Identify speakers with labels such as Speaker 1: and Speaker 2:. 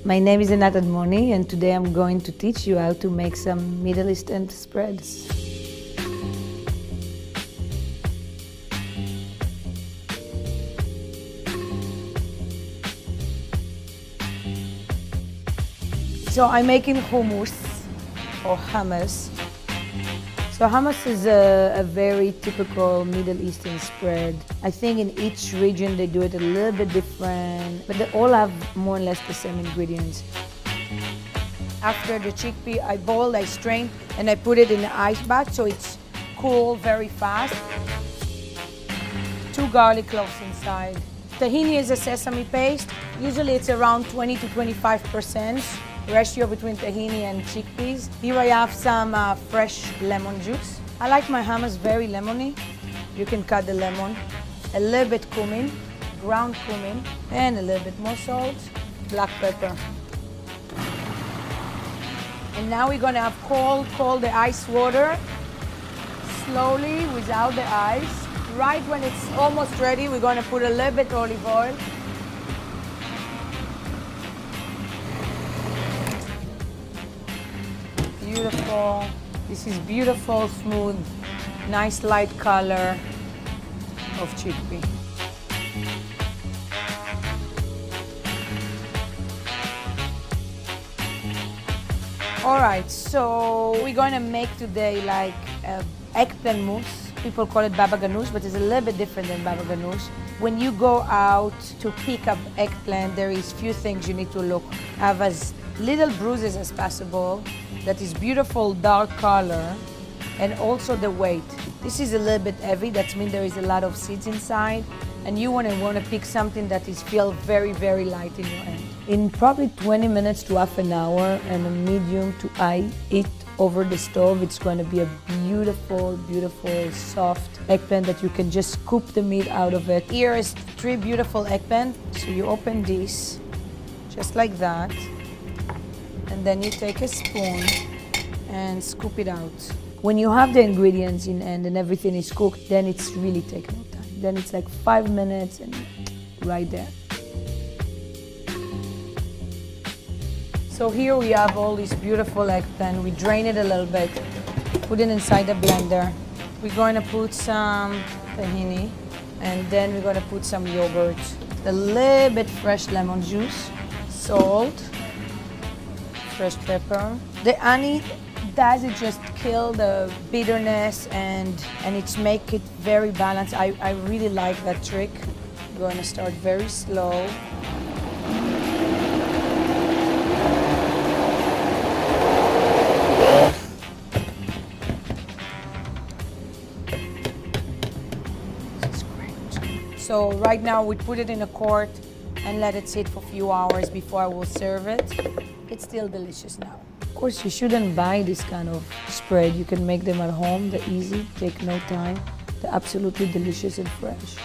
Speaker 1: My name is Anat Admoni, and today I'm going to teach you how to make some Middle Eastern spreads. So I'm making hummus or hummus. So hummus is a very typical Middle Eastern spread. I think in each region they do it a little bit different, but they all have more or less the same ingredients. After the chickpea, I boiled, I strained, and I put it in the ice bath so it's cool very fast. 2 garlic cloves inside. Tahini is a sesame paste. Usually it's around 20 to 25% ratio between tahini and chickpeas. Here I have some fresh lemon juice. I like my hummus very lemony. You can cut the lemon. A little bit cumin, ground cumin, and a little bit more salt, black pepper. And now we're gonna have cold the ice water, slowly without the ice. Right when it's almost ready, we're gonna put a little bit olive oil. Beautiful. This is beautiful, smooth, nice light color of chickpea. All right, so we're going to make today like eggplant mousse. People call it baba ghanoush, but it's a little bit different than baba ghanoush. When you go out to pick up eggplant, there is few things you need to look. Have as little bruises as possible. That is beautiful dark color, and also the weight. This is a little bit heavy. That means there is a lot of seeds inside, and you want to pick something that is feel very, very light in your hand. In probably 20 minutes to half an hour and a medium to high heat over the stove, it's going to be a beautiful, beautiful, soft eggplant that you can just scoop the meat out of it. Here is 3 beautiful eggplant. So you open this, just like that, and then you take a spoon and scoop it out. When you have the ingredients in hand and everything is cooked, then it's really take no time. Then it's like 5 minutes and right there. So here we have all this beautiful eggplant. We drain it a little bit, put it inside the blender. We're going to put some tahini, and then we're going to put some yogurt, a little bit fresh lemon juice, salt, fresh pepper. The honey does it just kill the bitterness and it's make it very balanced. I really like that trick. I'm going to start very slow. So right now we put it in a quart and let it sit for a few hours before I will serve it. It's still delicious now. Of course, you shouldn't buy this kind of spread. You can make them at home. They're easy, take no time. They're absolutely delicious and fresh.